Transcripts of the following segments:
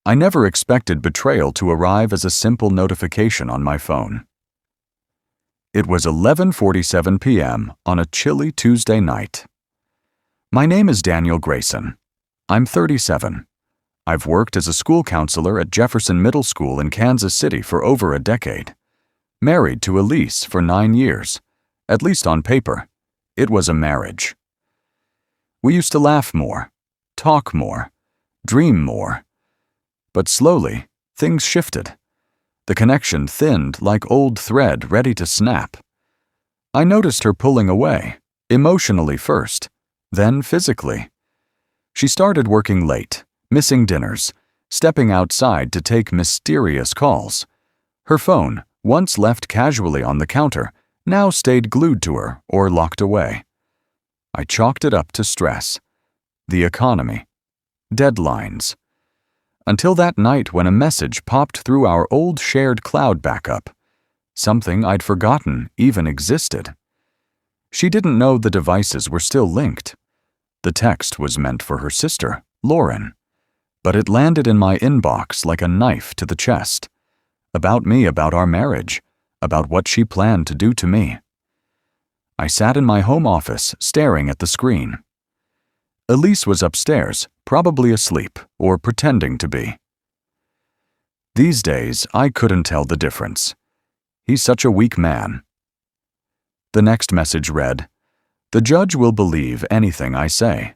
I never expected betrayal to arrive as a simple notification on my phone. It was 11:47 p.m. on a chilly Tuesday night. My name is Daniel Grayson. I'm 37. I've worked as a school counselor at Jefferson Middle School in Kansas City for over a decade. Married to Elise for 9 years. At least on paper, it was a marriage. We used to laugh more, talk more, dream more. But slowly, things shifted. The connection thinned like old thread ready to snap. I noticed her pulling away, emotionally first, then physically. She started working late, missing dinners, stepping outside to take mysterious calls. Her phone, once left casually on the counter, now stayed glued to her or locked away. I chalked it up to stress, the economy, deadlines. Until that night when a message popped through our old shared cloud backup, something I'd forgotten even existed. She didn't know the devices were still linked. The text was meant for her sister, Lauren, but it landed in my inbox like a knife to the chest. About me, about our marriage, about what she planned to do to me. I sat in my home office, staring at the screen. Elise was upstairs, probably asleep or pretending to be. These days, I couldn't tell the difference. He's such a weak man. The next message read, "The judge will believe anything I say."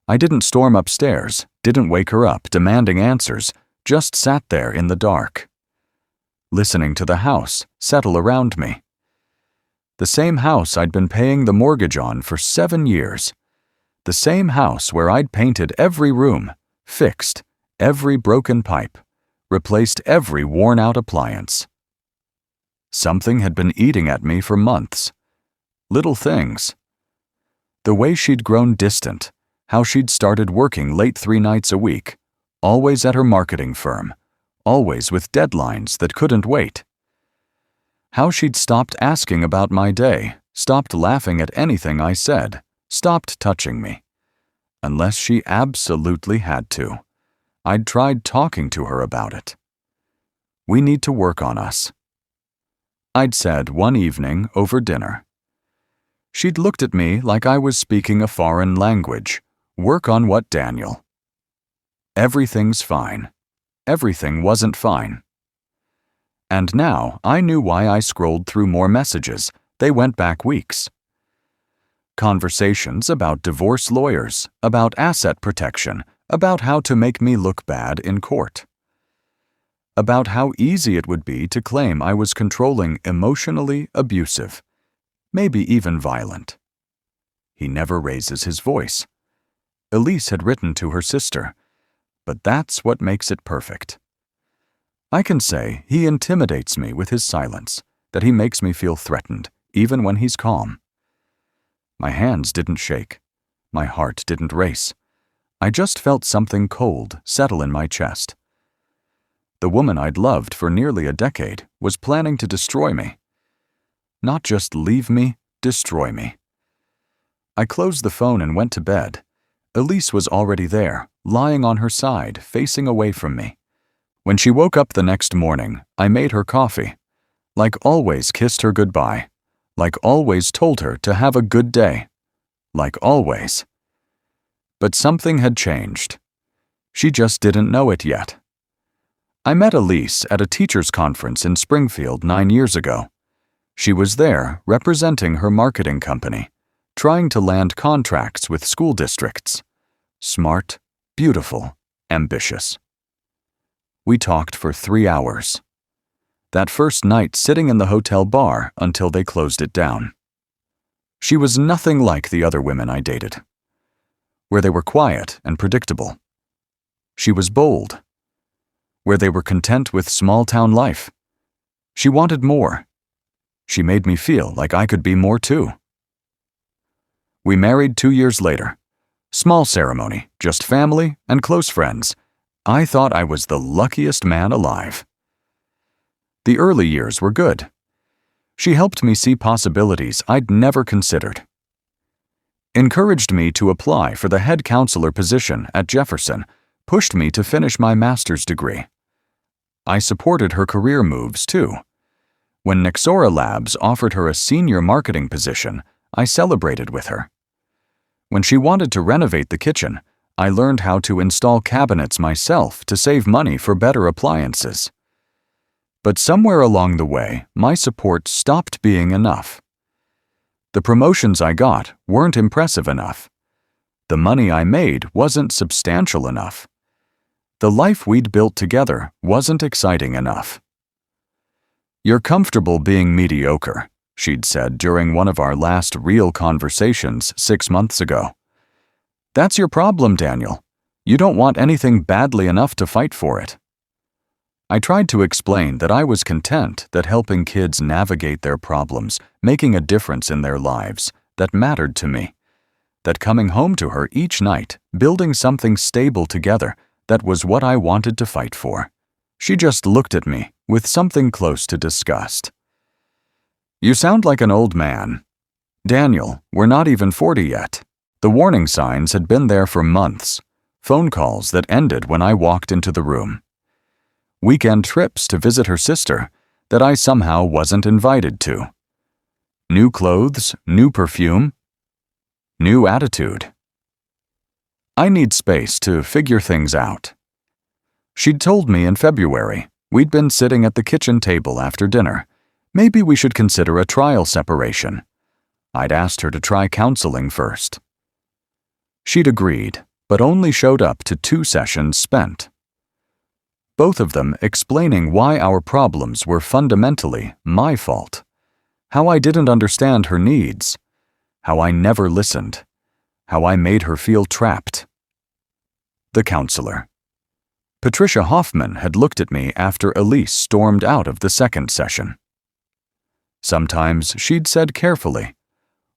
I didn't storm upstairs, didn't wake her up demanding answers, just sat there in the dark, listening to the house settle around me. The same house I'd been paying the mortgage on for 7 years. The same house where I'd painted every room, fixed every broken pipe, replaced every worn-out appliance. Something had been eating at me for months. Little things. The way she'd grown distant, how she'd started working late 3 nights a week, always at her marketing firm, always with deadlines that couldn't wait. How she'd stopped asking about my day, stopped laughing at anything I said, stopped touching me. Unless she absolutely had to. I'd tried talking to her about it. We need to work on us. I'd said one evening over dinner. She'd looked at me like I was speaking a foreign language. Work on what, Daniel? Everything's fine. Everything wasn't fine. And now I knew why I scrolled through more messages. They went back weeks. Conversations about divorce lawyers, about asset protection, about how to make me look bad in court. About how easy it would be to claim I was controlling, emotionally abusive, maybe even violent. He never raises his voice. Elise had written to her sister, but that's what makes it perfect. I can say he intimidates me with his silence, that he makes me feel threatened, even when he's calm. My hands didn't shake. My heart didn't race. I just felt something cold settle in my chest. The woman I'd loved for nearly a decade was planning to destroy me. Not just leave me, destroy me. I closed the phone and went to bed. Elise was already there, lying on her side, facing away from me. When she woke up the next morning, I made her coffee. Like always kissed her goodbye. Like always told her to have a good day. Like always. But something had changed. She just didn't know it yet. I met Elise at a teachers' conference in Springfield 9 years ago. She was there representing her marketing company, trying to land contracts with school districts. Smart, beautiful, ambitious. We talked for 3 hours. That first night sitting in the hotel bar until they closed it down. She was nothing like the other women I dated, where they were quiet and predictable. She was bold, where they were content with small-town life. She wanted more. She made me feel like I could be more too. We married 2 years later. Small ceremony, just family and close friends. I thought I was the luckiest man alive. The early years were good. She helped me see possibilities I'd never considered. Encouraged me to apply for the head counselor position at Jefferson, pushed me to finish my master's degree. I supported her career moves, too. When Nexora Labs offered her a senior marketing position, I celebrated with her. When she wanted to renovate the kitchen, I learned how to install cabinets myself to save money for better appliances. But somewhere along the way, my support stopped being enough. The promotions I got weren't impressive enough. The money I made wasn't substantial enough. The life we'd built together wasn't exciting enough. "You're comfortable being mediocre," she'd said during one of our last real conversations 6 months ago. "That's your problem, Daniel. You don't want anything badly enough to fight for it." I tried to explain that I was content that helping kids navigate their problems, making a difference in their lives, that mattered to me. That coming home to her each night, building something stable together, that was what I wanted to fight for. She just looked at me with something close to disgust. "You sound like an old man. Daniel, we're not even 40 yet." The warning signs had been there for months. Phone calls that ended when I walked into the room. Weekend trips to visit her sister that I somehow wasn't invited to. New clothes, new perfume, new attitude. I need space to figure things out. She'd told me in February, we'd been sitting at the kitchen table after dinner. Maybe we should consider a trial separation. I'd asked her to try counseling first. She'd agreed, but only showed up to 2 sessions spent. Both of them explaining why our problems were fundamentally my fault. How I didn't understand her needs. How I never listened. How I made her feel trapped. The counselor. Patricia Hoffman had looked at me after Elise stormed out of the second session. Sometimes she'd said carefully,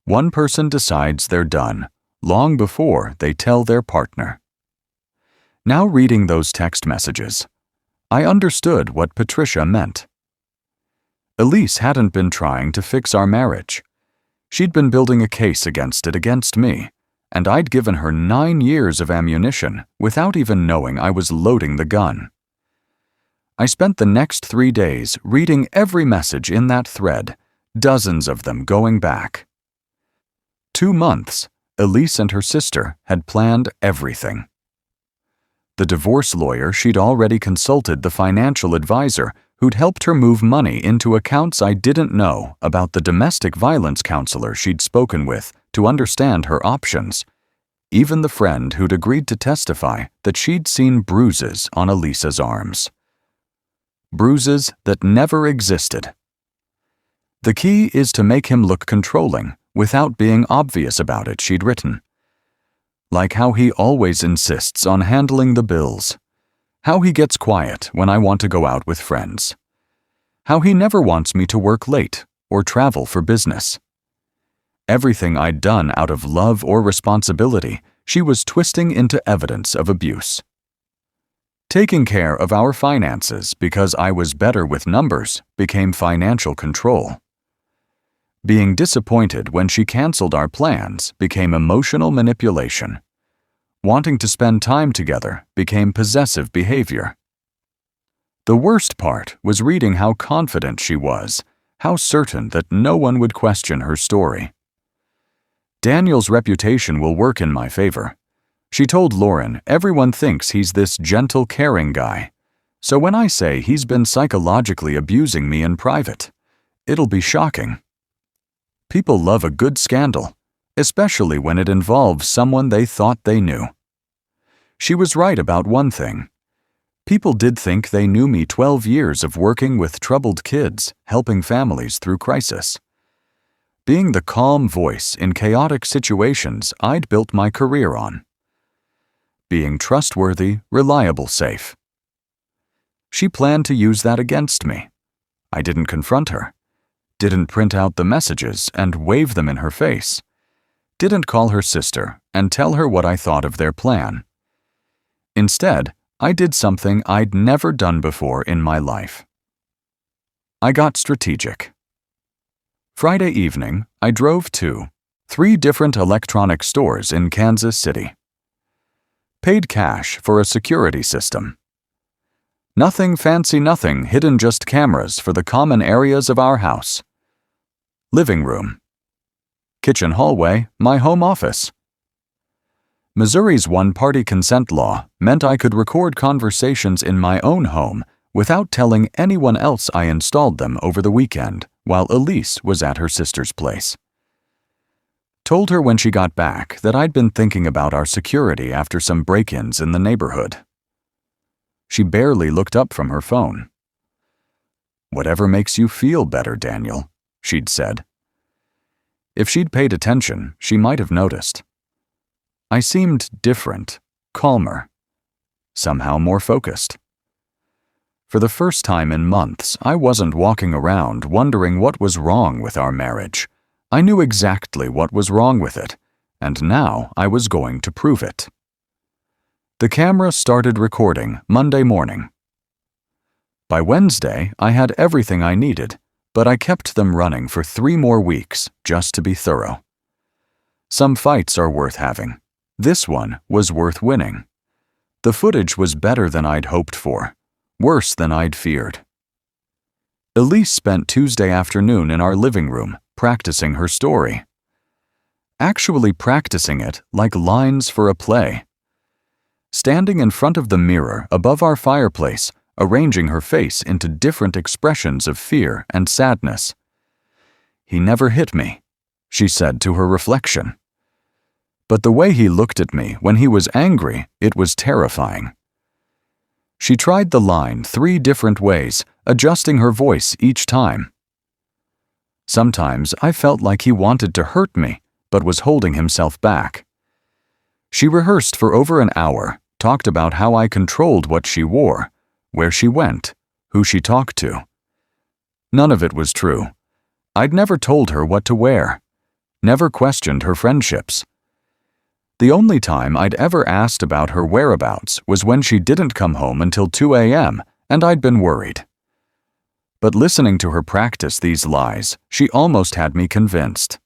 "One person decides they're done long before they tell their partner." Now reading those text messages, I understood what Patricia meant. Elise hadn't been trying to fix our marriage. She'd been building a case against it against me, and I'd given her 9 years of ammunition without even knowing I was loading the gun. I spent the next 3 days reading every message in that thread, dozens of them going back. 2 months, Elise and her sister had planned everything. The divorce lawyer she'd already consulted the financial advisor who'd helped her move money into accounts I didn't know about the domestic violence counselor she'd spoken with to understand her options, even the friend who'd agreed to testify that she'd seen bruises on Elisa's arms. Bruises that never existed. The key is to make him look controlling without being obvious about it, she'd written. Like how he always insists on handling the bills. How he gets quiet when I want to go out with friends. How he never wants me to work late or travel for business. Everything I'd done out of love or responsibility, she was twisting into evidence of abuse. Taking care of our finances because I was better with numbers became financial control. Being disappointed when she canceled our plans became emotional manipulation. Wanting to spend time together became possessive behavior. The worst part was reading how confident she was, how certain that no one would question her story. Daniel's reputation will work in my favor. She told Lauren everyone thinks he's this gentle, caring guy. So when I say he's been psychologically abusing me in private, it'll be shocking. People love a good scandal, especially when it involves someone they thought they knew. She was right about one thing. People did think they knew me 12 years of working with troubled kids, helping families through crisis. Being the calm voice in chaotic situations I'd built my career on. Being trustworthy, reliable, safe. She planned to use that against me. I didn't confront her. Didn't print out the messages and wave them in her face. Didn't call her sister and tell her what I thought of their plan. Instead, I did something I'd never done before in my life. I got strategic. Friday evening, I drove to 3 different electronic stores in Kansas City. Paid cash for a security system. Nothing fancy, nothing, hidden, just cameras for the common areas of our house. Living room. Kitchen hallway, my home office. Missouri's one-party consent law meant I could record conversations in my own home without telling anyone else I installed them over the weekend while Elise was at her sister's place. Told her when she got back that I'd been thinking about our security after some break-ins in the neighborhood. She barely looked up from her phone. "Whatever makes you feel better, Daniel," she'd said. If she'd paid attention, she might have noticed. I seemed different, calmer, somehow more focused. For the first time in months, I wasn't walking around wondering what was wrong with our marriage. I knew exactly what was wrong with it, and now I was going to prove it. The camera started recording Monday morning. By Wednesday, I had everything I needed, but I kept them running for 3 more weeks just to be thorough. Some fights are worth having. This one was worth winning. The footage was better than I'd hoped for, worse than I'd feared. Elise spent Tuesday afternoon in our living room practicing her story. Actually practicing it like lines for a play. Standing in front of the mirror above our fireplace, arranging her face into different expressions of fear and sadness. "He never hit me," she said to her reflection. But the way he looked at me when he was angry, it was terrifying. She tried the line 3 different ways, adjusting her voice each time. Sometimes I felt like he wanted to hurt me, but was holding himself back. She rehearsed for over an hour, talked about how I controlled what she wore, where she went, who she talked to. None of it was true. I'd never told her what to wear, never questioned her friendships. The only time I'd ever asked about her whereabouts was when she didn't come home until 2 a.m., and I'd been worried. But listening to her practice these lies, she almost had me convinced.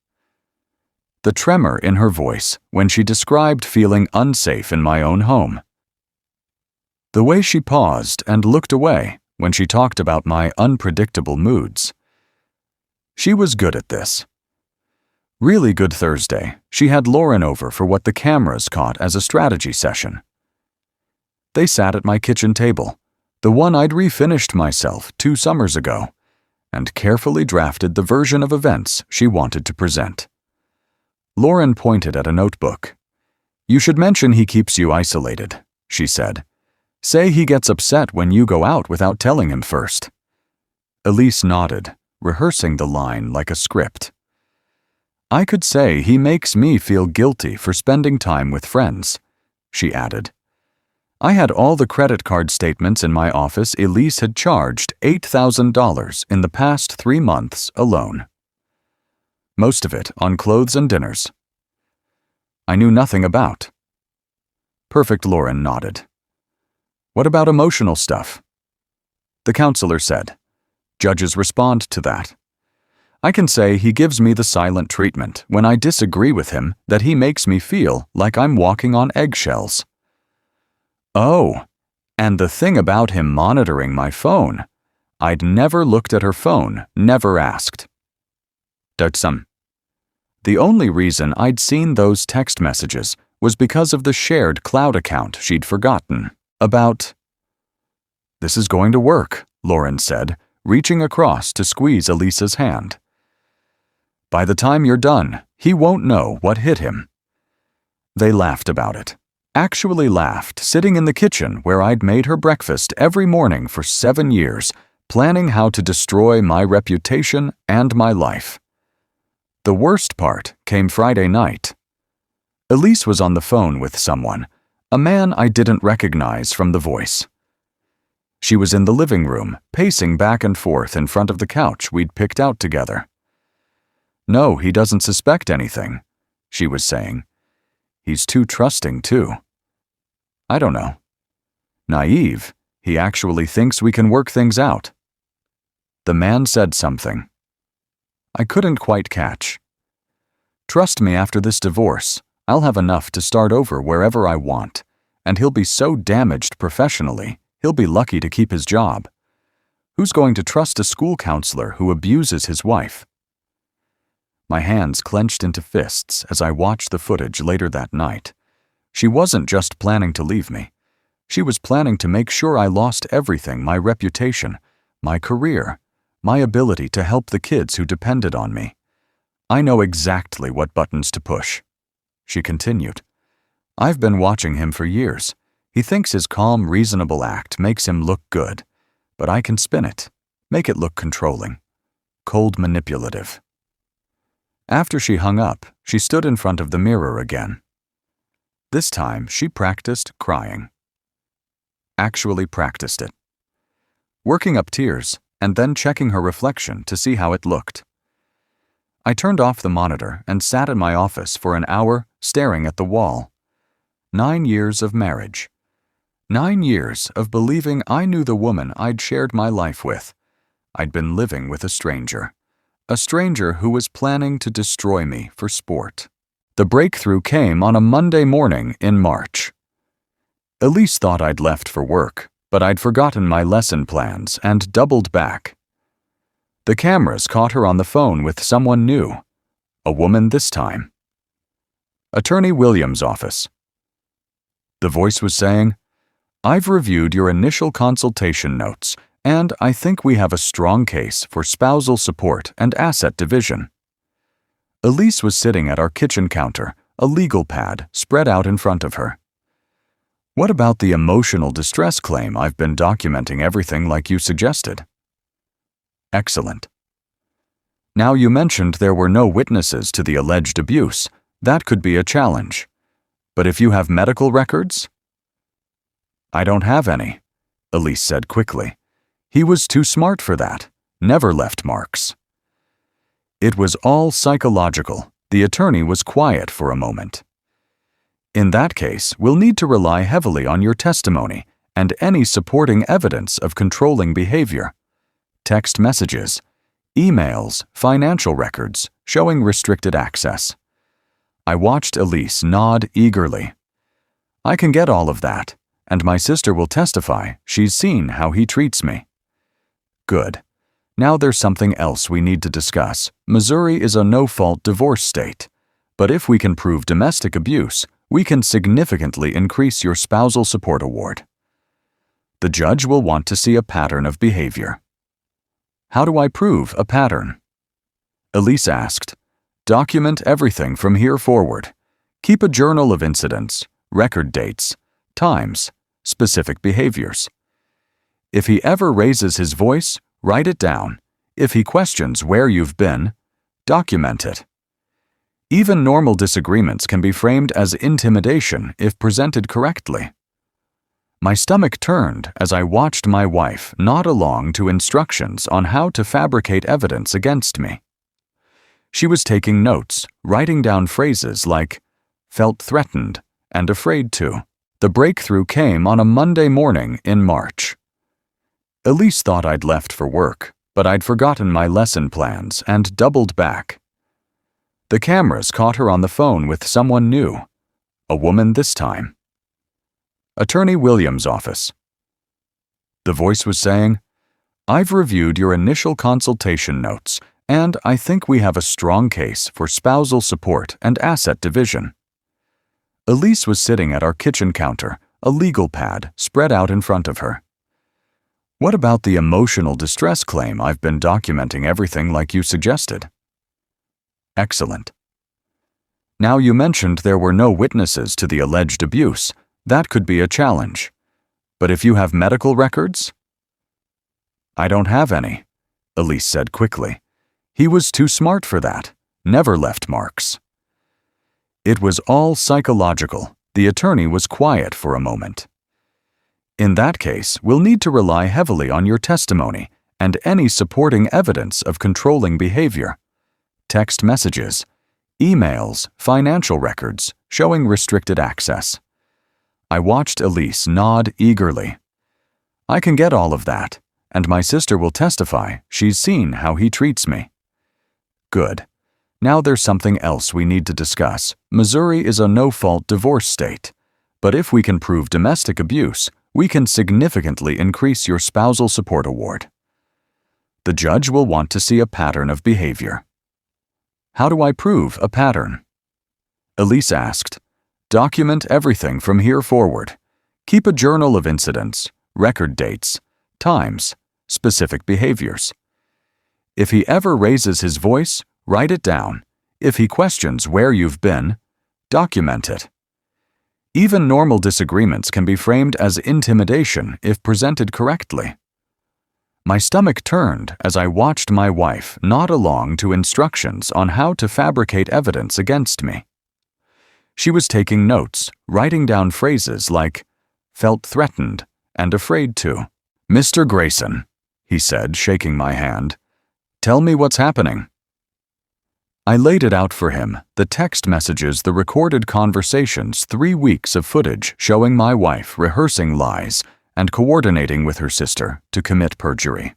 The tremor in her voice when she described feeling unsafe in my own home. The way she paused and looked away when she talked about my unpredictable moods. She was good at this. Really good Thursday, she had Lauren over for what the cameras caught as a strategy session. They sat at my kitchen table, the one I'd refinished myself 2 summers ago, and carefully drafted the version of events she wanted to present. Lauren pointed at a notebook. "You should mention he keeps you isolated," she said. "Say he gets upset when you go out without telling him first." Elise nodded, rehearsing the line like a script. "I could say he makes me feel guilty for spending time with friends," she added. I had all the credit card statements in my office. Elise had charged $8,000 in the past 3 months alone. Most of it on clothes and dinners. I knew nothing about. Perfect, Lauren nodded. What about emotional stuff? The counselor said. Judges respond to that. I can say he gives me the silent treatment when I disagree with him, that he makes me feel like I'm walking on eggshells. Oh, and the thing about him monitoring my phone. I'd never looked at her phone, never asked. The only reason I'd seen those text messages was because of the shared cloud account she'd forgotten about. This is going to work, Lauren said, reaching across to squeeze Elisa's hand. By the time you're done, he won't know what hit him. They laughed about it. Actually laughed, sitting in the kitchen where I'd made her breakfast every morning for 7 years, planning how to destroy my reputation and my life. The worst part came Friday night. Elise was on the phone with someone, a man I didn't recognize from the voice. She was in the living room, pacing back and forth in front of the couch we'd picked out together. No, he doesn't suspect anything, she was saying. He's too trusting, too. I don't know. Naive, he actually thinks we can work things out. The man said something. I couldn't quite catch. Trust me, after this divorce, I'll have enough to start over wherever I want, And he'll be so damaged professionally, he'll be lucky to keep his job. Who's going to trust a school counselor who abuses his wife? My hands clenched into fists as I watched the footage later that night. She wasn't just planning to leave me. She was planning to make sure I lost everything: my reputation, my career, my ability to help the kids who depended on me. I know exactly what buttons to push. She continued. I've been watching him for years. He thinks his calm, reasonable act makes him look good, but I can spin it, make it look controlling, cold, manipulative. After she hung up, she stood in front of the mirror again. This time, she practiced crying. Actually practiced it. Working up tears and then checking her reflection to see how it looked. I turned off the monitor and sat in my office for an hour staring at the wall. 9 years of marriage. 9 years of believing I knew the woman I'd shared my life with. I'd been living with a stranger who was planning to destroy me for sport. The breakthrough came on a Monday morning in March. Elise thought I'd left for work, but I'd forgotten my lesson plans and doubled back. The cameras caught her on the phone with someone new, a woman this time. Attorney Williams' office. The voice was saying, I've reviewed your initial consultation notes, and I think we have a strong case for spousal support and asset division. Elise was sitting at our kitchen counter, a legal pad spread out in front of her. What about the emotional distress claim I've been documenting everything like you suggested? Excellent. Now you mentioned there were no witnesses to the alleged abuse. That could be a challenge. But if you have medical records? I don't have any, Elise said quickly. He was too smart for that, never left marks. It was all psychological. The attorney was quiet for a moment. In that case, we'll need to rely heavily on your testimony and any supporting evidence of controlling behavior. Text messages, emails, financial records showing restricted access. I watched Elise nod eagerly. I can get all of that, and my sister will testify she's seen how he treats me. Good. Now there's something else we need to discuss. Missouri is a no-fault divorce state, but if we can prove domestic abuse, we can significantly increase your spousal support award. The judge will want to see a pattern of behavior. How do I prove a pattern? Elise asked. Document everything from here forward. Keep a journal of incidents, record dates, times, specific behaviors. If he ever raises his voice, write it down. If he questions where you've been, document it. Even normal disagreements can be framed as intimidation if presented correctly. My stomach turned as I watched my wife nod along to instructions on how to fabricate evidence against me. She was taking notes, writing down phrases like, felt threatened and afraid to. The breakthrough came on a Monday morning in March. Elise thought I'd left for work, but I'd forgotten my lesson plans and doubled back. The cameras caught her on the phone with someone new, a woman this time. Attorney Williams' office. The voice was saying, I've reviewed your initial consultation notes, and I think we have a strong case for spousal support and asset division. Elise was sitting at our kitchen counter, a legal pad spread out in front of her. What about the emotional distress claim I've been documenting everything like you suggested? Excellent. Now you mentioned there were no witnesses to the alleged abuse. That could be a challenge. But if you have medical records? I don't have any, Elise said quickly. He was too smart for that, never left marks. It was all psychological. The attorney was quiet for a moment. In that case, we'll need to rely heavily on your testimony and any supporting evidence of controlling behavior. Text messages, emails, financial records showing restricted access. I watched Elise nod eagerly. I can get all of that, and my sister will testify she's seen how he treats me. Good. Now there's something else we need to discuss. Missouri is a no-fault divorce state, But if we can prove domestic abuse, we can significantly increase your spousal support award. The judge will want to see a pattern of behavior. How do I prove a pattern? Elise asked. Document everything from here forward. Keep a journal of incidents, record dates, times, specific behaviors. If he ever raises his voice, write it down. If he questions where you've been, document it. Even normal disagreements can be framed as intimidation if presented correctly. My stomach turned as I watched my wife nod along to instructions on how to fabricate evidence against me. She was taking notes, writing down phrases like, felt threatened and afraid to. Mr. Grayson, he said, shaking my hand, tell me what's happening. I laid it out for him, the text messages, the recorded conversations, 3 weeks of footage showing my wife rehearsing lies and coordinating with her sister to commit perjury.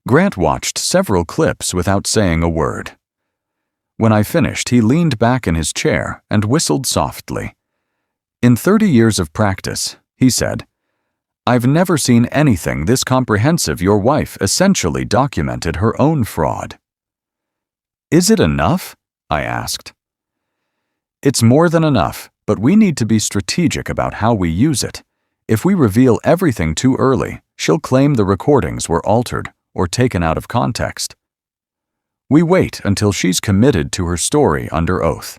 Grant watched several clips without saying a word. When I finished, he leaned back in his chair and whistled softly. In 30 years of practice, he said, I've never seen anything this comprehensive. Your wife essentially documented her own fraud. Is it enough? I asked. It's more than enough, but we need to be strategic about how we use it. If we reveal everything too early, she'll claim the recordings were altered or taken out of context. We wait until she's committed to her story under oath.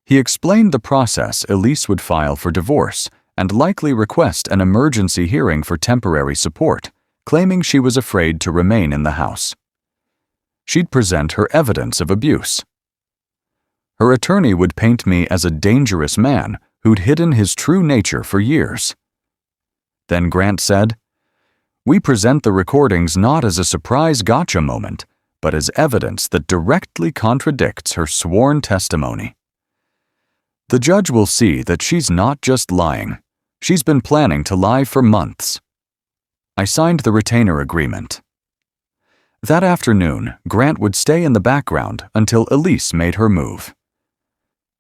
He explained the process. Elise would file for divorce and likely request an emergency hearing for temporary support, claiming she was afraid to remain in the house. She'd present her evidence of abuse. Her attorney would paint me as a dangerous man who'd hidden his true nature for years. Then Grant said, we present the recordings not as a surprise gotcha moment, but as evidence that directly contradicts her sworn testimony. The judge will see that she's not just lying. She's been planning to lie for months. I signed the retainer agreement. That afternoon, Grant would stay in the background until Elise made her move.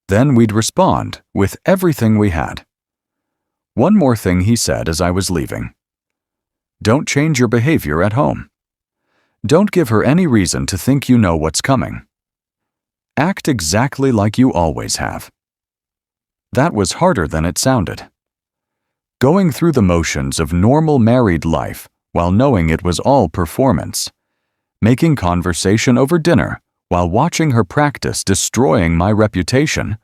Then we'd respond with everything we had. One more thing he said as I was leaving. Don't change your behavior at home. Don't give her any reason to think you know what's coming. Act exactly like you always have. That was harder than it sounded. Going through the motions of normal married life while knowing it was all performance. Making conversation over dinner while watching her practice destroying my reputation.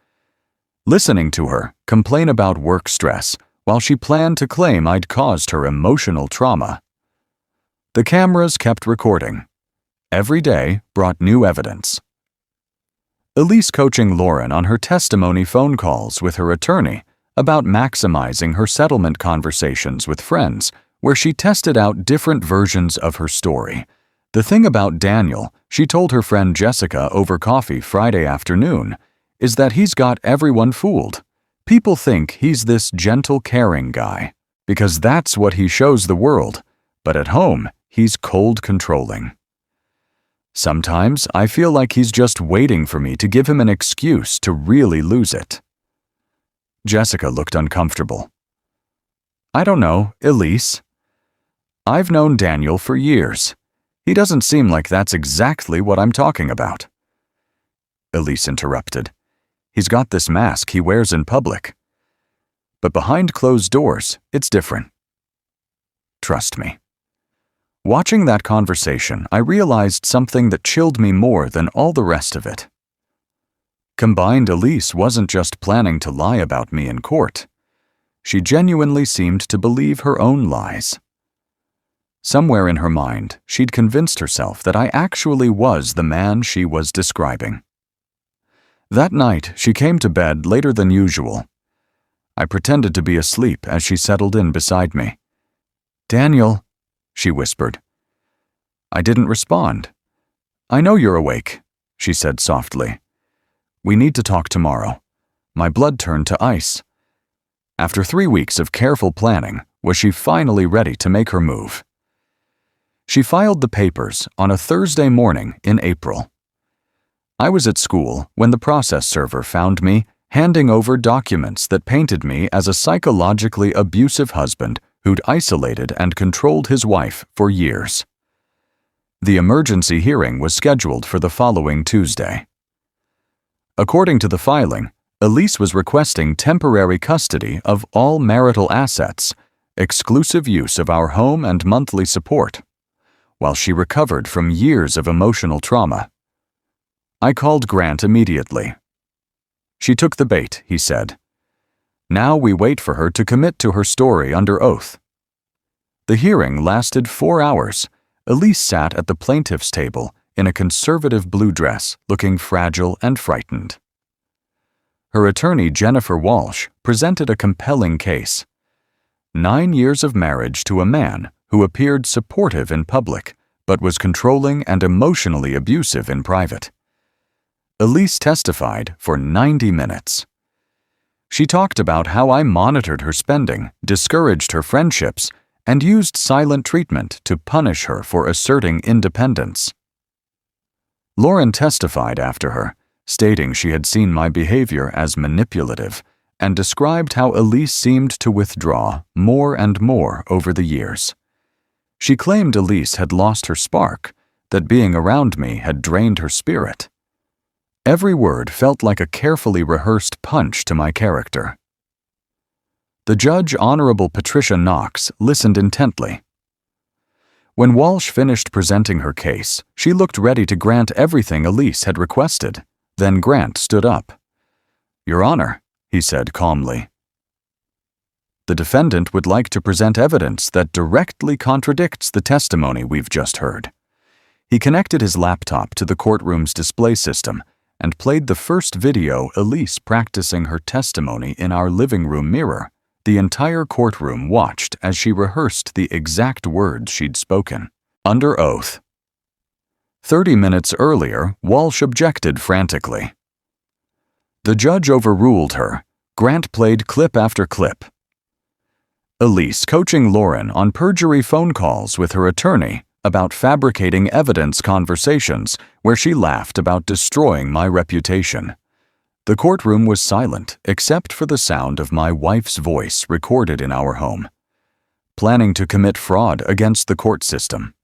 Listening to her complain about work stress while she planned to claim I'd caused her emotional trauma. The cameras kept recording. Every day brought new evidence. Elise coaching Lauren on her testimony phone calls with her attorney about maximizing her settlement conversations with friends, where she tested out different versions of her story. The thing about Daniel, she told her friend Jessica over coffee Friday afternoon, is that he's got everyone fooled. People think he's this gentle, caring guy, because that's what he shows the world, but at home, he's cold controlling. Sometimes I feel like he's just waiting for me to give him an excuse to really lose it. Jessica looked uncomfortable. I don't know, Elise. I've known Daniel for years. He doesn't seem like that's exactly what I'm talking about. Elise interrupted. He's got this mask he wears in public. But behind closed doors, it's different. Trust me. Watching that conversation, I realized something that chilled me more than all the rest of it. Combined, Elise wasn't just planning to lie about me in court. She genuinely seemed to believe her own lies. Somewhere in her mind, she'd convinced herself that I actually was the man she was describing. That night, she came to bed later than usual. I pretended to be asleep as she settled in beside me. Daniel, she whispered. I didn't respond. I know you're awake, she said softly. We need to talk tomorrow. My blood turned to ice. After 3 weeks of careful planning, was she finally ready to make her move? She filed the papers on a Thursday morning in April. I was at school when the process server found me handing over documents that painted me as a psychologically abusive husband who'd isolated and controlled his wife for years. The emergency hearing was scheduled for the following Tuesday. According to the filing, Elise was requesting temporary custody of all marital assets, exclusive use of our home and monthly support, while she recovered from years of emotional trauma. I called Grant immediately. She took the bait, he said. Now we wait for her to commit to her story under oath. The hearing lasted 4 hours. Elise sat at the plaintiff's table in a conservative blue dress, looking fragile and frightened. Her attorney, Jennifer Walsh, presented a compelling case. 9 years of marriage to a man who appeared supportive in public, but was controlling and emotionally abusive in private. Elise testified for 90 minutes. She talked about how I monitored her spending, discouraged her friendships, and used silent treatment to punish her for asserting independence. Lauren testified after her, stating she had seen my behavior as manipulative, and described how Elise seemed to withdraw more and more over the years. She claimed Elise had lost her spark, that being around me had drained her spirit. Every word felt like a carefully rehearsed punch to my character. The judge, Honorable Patricia Knox, listened intently. When Walsh finished presenting her case, she looked ready to grant everything Elise had requested. Then Grant stood up. "Your Honor," he said calmly. "The defendant would like to present evidence that directly contradicts the testimony we've just heard." He connected his laptop to the courtroom's display system and played the first video Elise practicing her testimony in our living room mirror. The entire courtroom watched as she rehearsed the exact words she'd spoken, under oath. 30 minutes earlier, Walsh objected frantically. The judge overruled her. Grant played clip after clip. Elise coaching Lauren on perjury phone calls with her attorney about fabricating evidence conversations where she laughed about destroying my reputation. The courtroom was silent except for the sound of my wife's voice recorded in our home. Planning to commit fraud against the court system.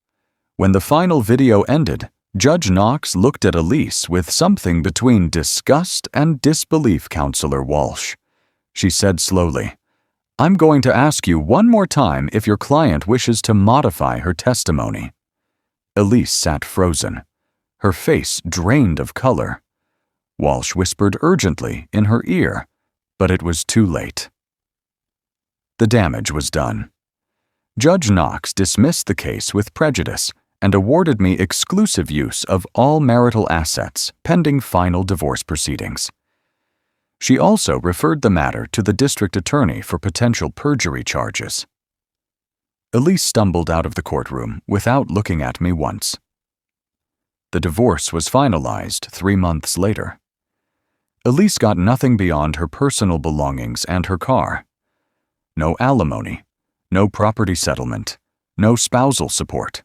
When the final video ended, Judge Knox looked at Elise with something between disgust and disbelief, Counselor Walsh. She said slowly, "I'm going to ask you one more time if your client wishes to modify her testimony." Elise sat frozen, her face drained of color. Walsh whispered urgently in her ear, but it was too late. The damage was done. Judge Knox dismissed the case with prejudice and awarded me exclusive use of all marital assets pending final divorce proceedings. She also referred the matter to the district attorney for potential perjury charges. Elise stumbled out of the courtroom without looking at me once. The divorce was finalized 3 months later. Elise got nothing beyond her personal belongings and her car. No alimony, no property settlement, no spousal support.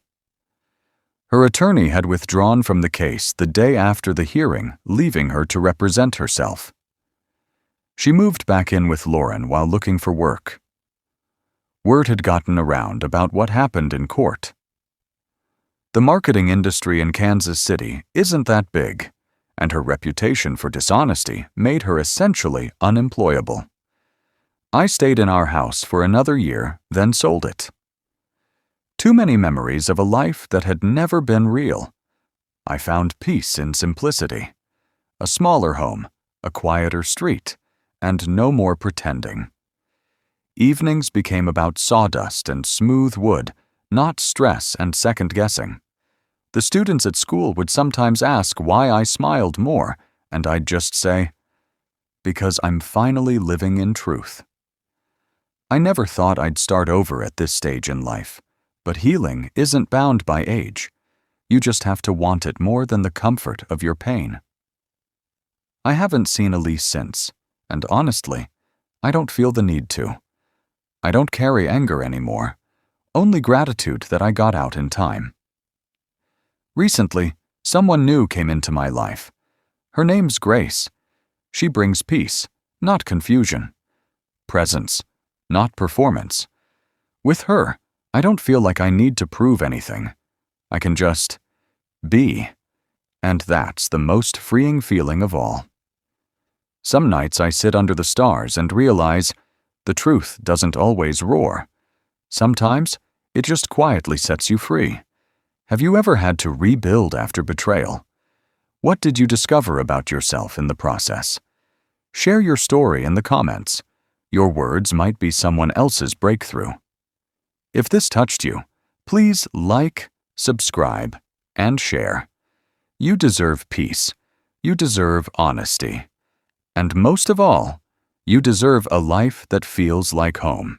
Her attorney had withdrawn from the case the day after the hearing, leaving her to represent herself. She moved back in with Lauren while looking for work. Word had gotten around about what happened in court. The marketing industry in Kansas City isn't that big, and her reputation for dishonesty made her essentially unemployable. I stayed in our house for another year, then sold it. Too many memories of a life that had never been real. I found peace in simplicity. A smaller home, a quieter street, and no more pretending. Evenings became about sawdust and smooth wood, not stress and second-guessing. The students at school would sometimes ask why I smiled more, and I'd just say, "Because I'm finally living in truth." I never thought I'd start over at this stage in life, but healing isn't bound by age. You just have to want it more than the comfort of your pain. I haven't seen Elise since, and honestly, I don't feel the need to. I don't carry anger anymore, only gratitude that I got out in time. Recently, someone new came into my life. Her name's Grace. She brings peace, not confusion. Presence, not performance. With her, I don't feel like I need to prove anything. I can just be. And that's the most freeing feeling of all. Some nights I sit under the stars and realize the truth doesn't always roar. Sometimes it just quietly sets you free. Have you ever had to rebuild after betrayal? What did you discover about yourself in the process? Share your story in the comments. Your words might be someone else's breakthrough. If this touched you, please like, subscribe, and share. You deserve peace. You deserve honesty. And most of all, you deserve a life that feels like home.